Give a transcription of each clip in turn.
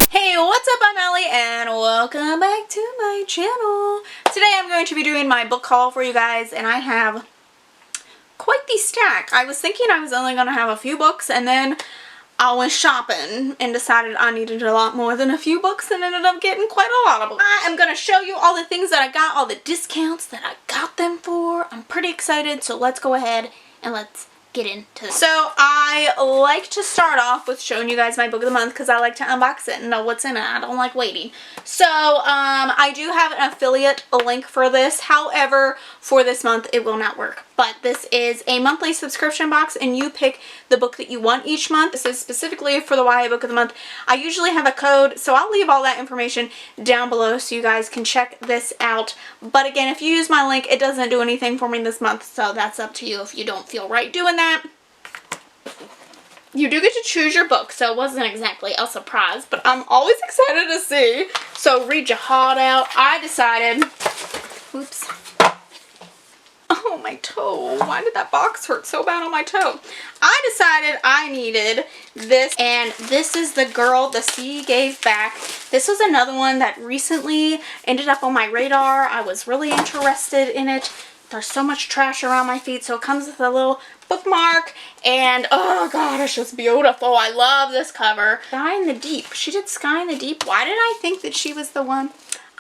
Hey, what's up? I'm Ellie and welcome back to my channel. Today I'm going to be doing my book haul for you guys, and I have quite the stack. I was thinking I was only going to have a few books, and then I went shopping and decided I needed a lot more than a few books and ended up getting quite a lot of books. I am going to show you all the things that I got, all the discounts that I got them for. I'm pretty excited, so let's go ahead and let's get into this. So I like to start off with showing you guys my book of the month because I like to unbox it and know what's in it. I don't like waiting. So I do have an affiliate link for this. However, for this month it will not work. But this is a monthly subscription box and you pick the book that you want each month. This is specifically for the YA book of the month. I usually have a code, so I'll leave all that information down below so you guys can check this out. But again, if you use my link, it doesn't do anything for me this month, so that's up to you if you don't feel right doing that. You do get to choose your book, so it wasn't exactly a surprise, but I'm always excited to see. So read your heart out. I decided, oops. Oh, my toe. Why did that box hurt so bad on my toe? I decided I needed this, and this is The Girl the Sea Gave Back. This was another one that recently ended up on my radar. I was really interested in it. There's so much trash around my feet, so it comes with a little bookmark, and oh god, it's just beautiful. I love this cover. Sky in the Deep. She did Sky in the Deep. Why did I think that she was the one?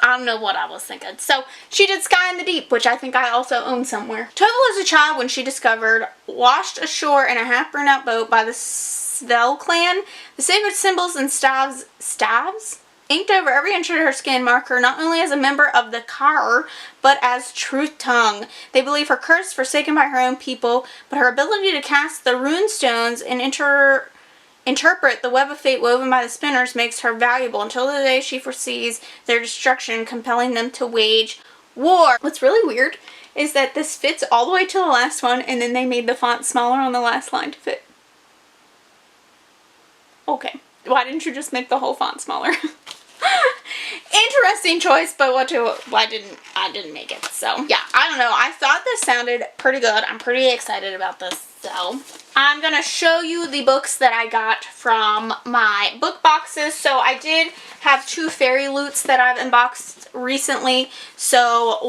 I don't know what I was thinking. So she did Sky in the Deep, which I think I also own somewhere. Total as a child when she discovered, washed ashore in a half burned out boat by the Svel clan. The sacred symbols and staves inked over every inch of her skin mark her not only as a member of the Kar, but as Truth Tongue. They believe her curse forsaken by her own people, but her ability to cast the rune stones and interpret the web of fate woven by the spinners makes her valuable until the day she foresees their destruction, compelling them to wage war. What's really weird is that this fits all the way to the last one, and then they made the font smaller on the last line to fit. Okay, why didn't you just make the whole font smaller? Interesting choice, but I didn't make it. So yeah, I don't know. I thought this sounded pretty good. I'm pretty excited about this. So I'm gonna show you the books that I got from my book boxes. So I did have two fairy loots that I've unboxed recently. So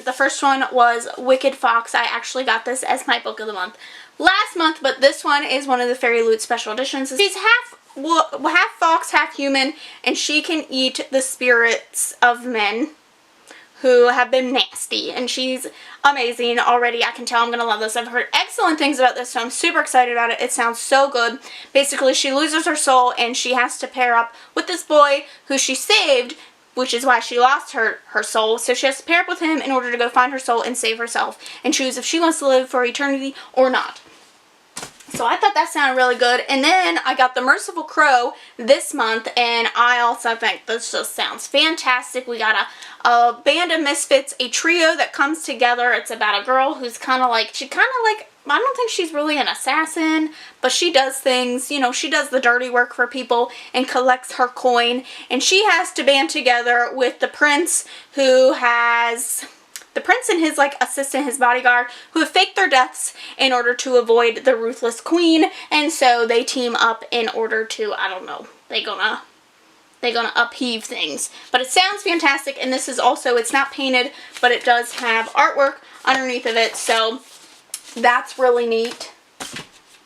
the first one was Wicked Fox. I actually got this as my book of the month last month, but this one is one of the fairy loot special editions. She's half fox, half human, and she can eat the spirits of men who have been nasty, and she's amazing already. I can tell I'm gonna love this. I've heard excellent things about this, so I'm super excited about it. It sounds so good. Basically, she loses her soul and she has to pair up with this boy who she saved, which is why she lost her soul. So she has to pair up with him in order to go find her soul and save herself and choose if she wants to live for eternity or not. So I thought that sounded really good. And then I got the Merciful Crow this month, and I also think this just sounds fantastic. We got a band of misfits, a trio that comes together. It's about a girl who's kind of like, I don't think she's really an assassin, but she does things, you know, she does the dirty work for people and collects her coin. And she has to band together with the prince and his assistant, his bodyguard, who have faked their deaths in order to avoid the ruthless queen. And so they team up in order to, I don't know, they're gonna upheave things. But it sounds fantastic, and this is also, it's not painted, but it does have artwork underneath of it, so that's really neat.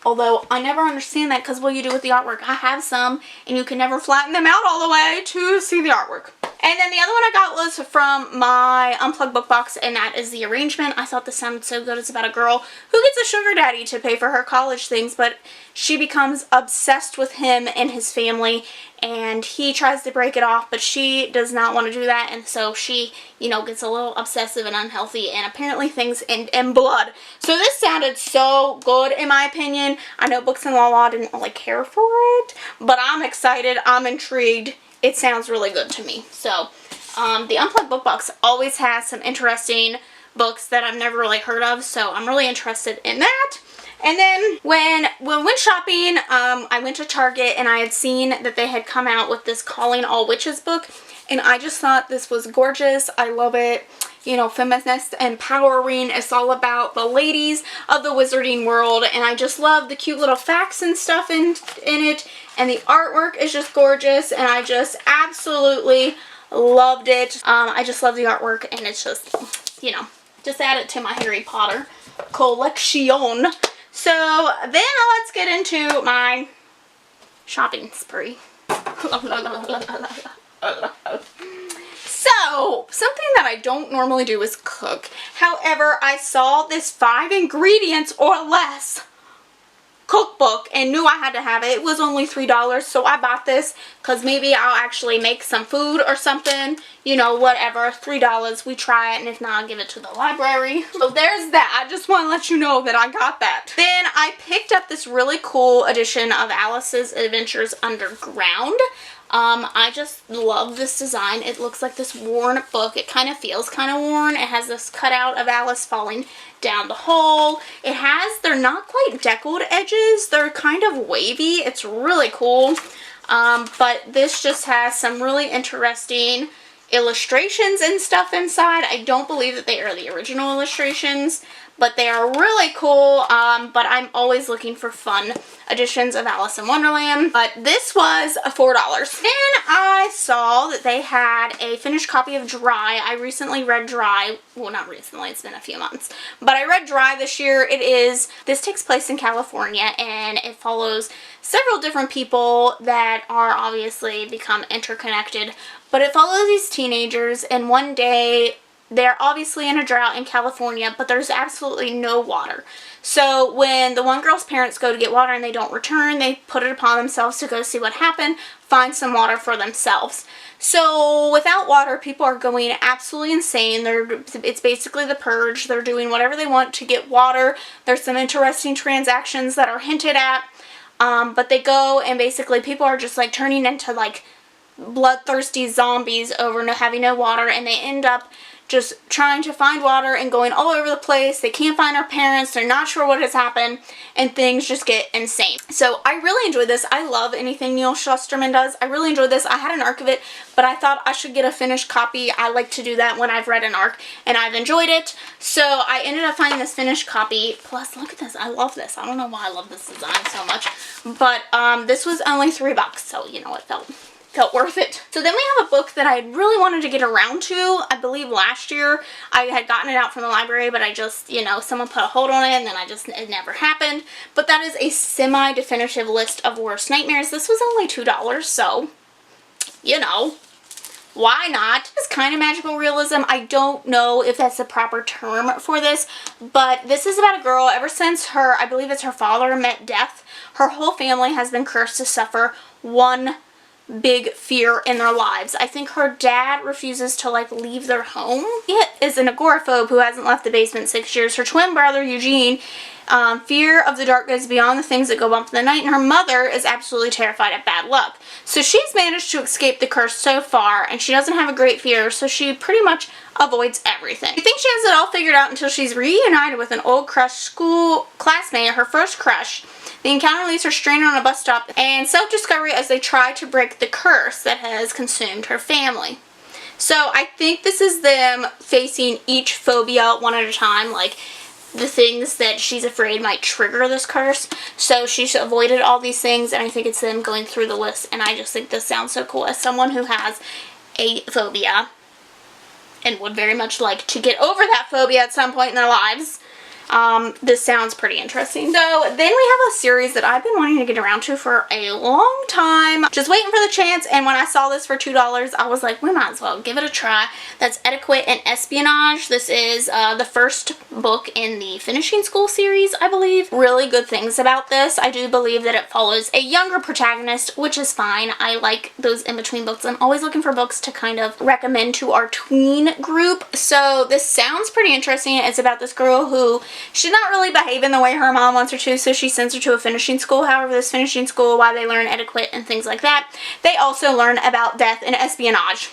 Although I never understand that, because what do you do with the artwork? I have some, and you can never flatten them out all the way to see the artwork. And then the other one I got was from my Unplugged book box, and that is The Arrangement. I thought this sounded so good. It's about a girl who gets a sugar daddy to pay for her college things, but she becomes obsessed with him and his family, and he tries to break it off, but she does not want to do that, and so she, you know, gets a little obsessive and unhealthy, and apparently things end in blood. So this sounded so good, in my opinion. I know Books and La didn't really care for it, but I'm excited. I'm intrigued. It sounds really good to me. So the Unplugged book box always has some interesting books that I've never really heard of, so I'm really interested in that. And then when we went shopping, I went to Target, and I had seen that they had come out with this Calling All Witches book, and I just thought this was gorgeous. I love it. you know, feminist empowering. It's all about the ladies of the wizarding world, and I just love the cute little facts and stuff in it, and the artwork is just gorgeous, and I just absolutely loved it. I just love the artwork, and it's just, you know, just add it to my Harry Potter collection. So then let's get into my shopping spree. So, something that I don't normally do is cook. However, I saw this 5 ingredients or less cookbook and knew I had to have it. It was only $3, so I bought this because maybe I'll actually make some food or something. You know, whatever. $3. We try it, and if not, I'll give it to the library. So there's that. I just want to let you know that I got that. Then I picked up this really cool edition of Alice's Adventures Underground. I just love this design. It looks like this worn book. It kind of feels kind of worn. It has this cutout of Alice falling down the hole. It has, they're not quite deckled edges. They're kind of wavy. It's really cool. But this just has some really interesting illustrations and stuff inside. I don't believe that they are the original illustrations, but they are really cool. But I'm always looking for fun editions of Alice in Wonderland. But this was $4. Then I saw that they had a finished copy of Dry. I recently read Dry. Well, not recently, it's been a few months. But I read Dry this year. This takes place in California, and it follows several different people that are obviously become interconnected. But it follows these teenagers, and one day they're obviously in a drought in California, but there's absolutely no water. So when the one girl's parents go to get water and they don't return, they put it upon themselves to go see what happened, find some water for themselves. So without water, people are going absolutely insane. It's basically the purge. They're doing whatever they want to get water. There's some interesting transactions that are hinted at. But they go, and basically people are just like turning into like bloodthirsty zombies over having no water, and they end up just trying to find water and going all over the place. They can't find our parents. They're not sure what has happened, and things just get insane. So I really enjoyed this. I love anything Neil Shusterman does. I really enjoyed this. I had an arc of it, but I thought I should get a finished copy. I like to do that when I've read an arc, and I've enjoyed it. So I ended up finding this finished copy. Plus, look at this. I love this. I don't know why I love this design so much, but this was only $3, so you know, it felt worth it. So then we have a book that I really wanted to get around to. I believe last year I had gotten it out from the library, but I just, you know, someone put a hold on it, and then it never happened. But that is a semi-definitive list of worst nightmares. This was only $2, so, you know, why not? It's kind of magical realism. I don't know if that's the proper term for this, but this is about a girl. Ever since I believe it's her father, met death, her whole family has been cursed to suffer one big fear in their lives. I think her dad refuses to like leave their home. He is an agoraphobe who hasn't left the basement in 6 years. Her twin brother Eugene, fear of the dark goes beyond the things that go bump in the night, and her mother is absolutely terrified of bad luck. So she's managed to escape the curse so far, and she doesn't have a great fear, so she pretty much avoids everything. I think she has it all figured out until she's reunited with an old crushed school classmate, her first crush. The encounter leaves her stranded on a bus stop and self-discovery as they try to break the curse that has consumed her family. So I think this is them facing each phobia one at a time, like the things that she's afraid might trigger this curse. So she's avoided all these things, and I think it's them going through the list, and I just think this sounds so cool. As someone who has a phobia and would very much like to get over that phobia at some point in their lives, this sounds pretty interesting. So then we have a series that I've been wanting to get around to for a long time, just waiting for the chance, and when I saw this for $2, I was like, we might as well give it a try. That's Etiquette and Espionage. This is the first book in the Finishing School series, I believe. Really good things about this. I do believe that it follows a younger protagonist, which is fine. I like those in-between books. I'm always looking for books to kind of recommend to our tween group. So this sounds pretty interesting. It's about this girl who she's not really behaving the way her mom wants her to, so she sends her to a finishing school. However, this finishing school, while they learn etiquette and things like that, they also learn about death and espionage,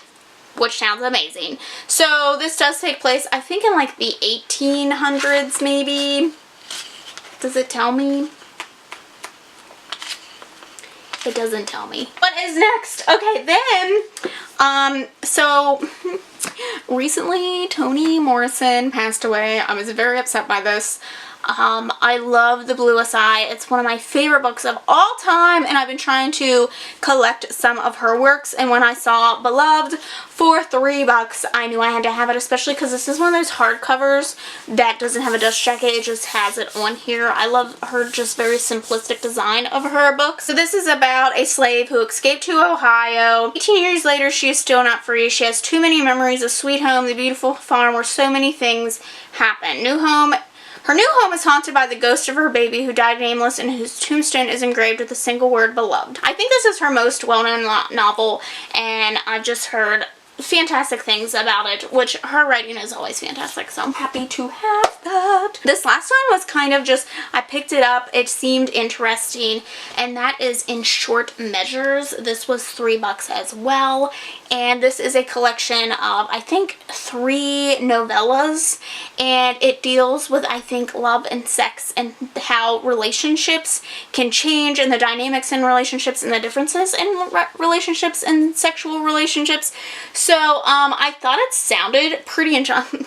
which sounds amazing. So this does take place, I think, in like the 1800s maybe. Does it tell me? It doesn't tell me. What is next? Okay, then, so Recently, Toni Morrison passed away. I was very upset by this. I love The Bluest Eye. It's one of my favorite books of all time, and I've been trying to collect some of her works, and when I saw Beloved for $3, I knew I had to have it, especially because this is one of those hardcovers that doesn't have a dust jacket. It just has it on here. I love her just very simplistic design of her books. So this is about a slave who escaped to Ohio. 18 years later, she is still not free. She has too many memories of sweet home, the beautiful farm where so many things happen. Her new home is haunted by the ghost of her baby who died nameless and whose tombstone is engraved with the single word beloved. I think this is her most well-known novel, and I've just heard fantastic things about it, which her writing is always fantastic, so I'm happy to have that. This last one was kind of just, I picked it up, it seemed interesting, and that is In Short Measures. This was $3 as well, and this is a collection of, I think, 3 novellas, and it deals with, I think, love and sex and how relationships can change, and the dynamics in relationships and the differences in relationships and sexual relationships. So, I thought it sounded pretty interesting.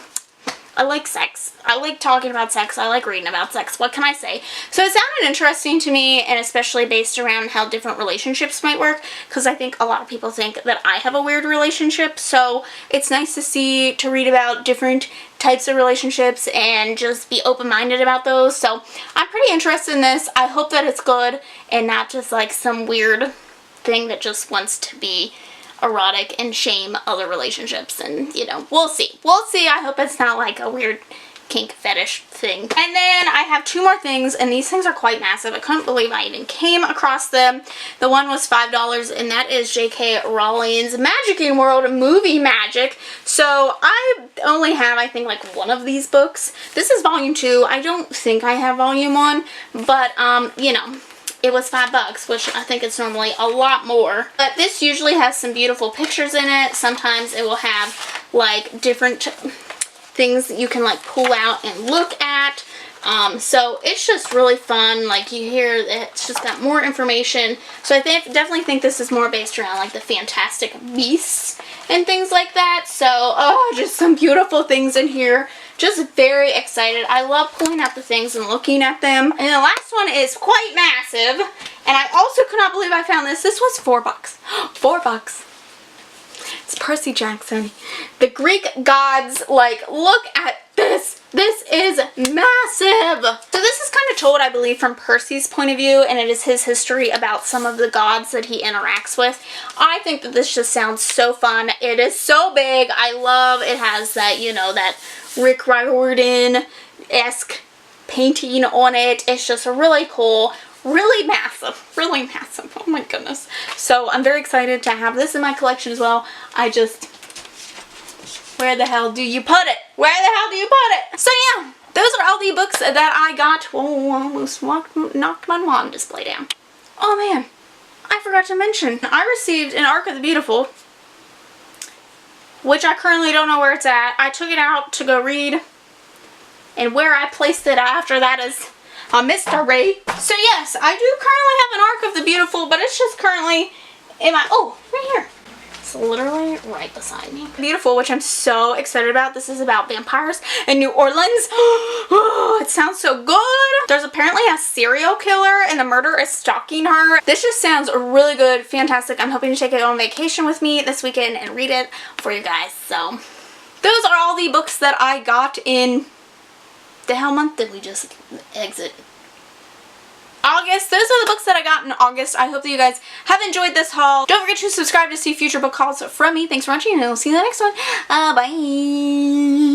I like sex. I like talking about sex. I like reading about sex. What can I say? So it sounded interesting to me, and especially based around how different relationships might work, because I think a lot of people think that I have a weird relationship, so it's nice to read about different types of relationships and just be open-minded about those. So I'm pretty interested in this. I hope that it's good and not just like some weird thing that just wants to be erotic and shame other relationships, and you know, we'll see. I hope it's not like a weird kink fetish thing. And then I have 2 more things, and these things are quite massive. I couldn't believe I even came across them. The one was $5, and that is J.K. Rowling's Magicking World Movie Magic. So I only have, I think, like 1 of these books. This is volume 2. I don't think I have volume 1, but you know, it was $5, which I think it's normally a lot more. But this usually has some beautiful pictures in it. Sometimes it will have like different things that you can like pull out and look at. So it's just really fun. Like you hear, it's just got more information. So I definitely think this is more based around like the Fantastic Beasts and things like that. So, oh, just some beautiful things in here. Just very excited. I love pulling out the things and looking at them. And the last one is quite massive. And I also could not believe I found this. This was $4. $4. It's Percy Jackson. The Greek gods, like, look at this. This is massive. So this is kind of told, I believe, from Percy's point of view, and it is his history about some of the gods that he interacts with. I think that this just sounds so fun. It is so big. I love it has that, you know, that Rick Riordan-esque painting on it. It's just really cool. Really massive. Really massive. Oh my goodness. So I'm very excited to have this in my collection as well. Where the hell do you put it? Where the hell do you put it? So yeah, those are all the books that I got. Oh, almost knocked my wand display down. Oh man, I forgot to mention, I received an Ark of the Beautiful, which I currently don't know where it's at. I took it out to go read, and where I placed it after that is a mystery. So yes, I do currently have an Ark of the Beautiful, but it's just currently in my, oh, right here. It's literally right beside me. Beautiful, which I'm so excited about. This is about vampires in New Orleans. Oh, it sounds so good. There's apparently a serial killer and the murderer is stalking her. This just sounds really good, fantastic. I'm hoping to take it on vacation with me this weekend and read it for you guys. So those are all the books that I got in, the hell month did we just exit? August. Those are the books that I got in August. I hope that you guys have enjoyed this haul. Don't forget to subscribe to see future book hauls from me. Thanks for watching, and I'll see you in the next one. Bye.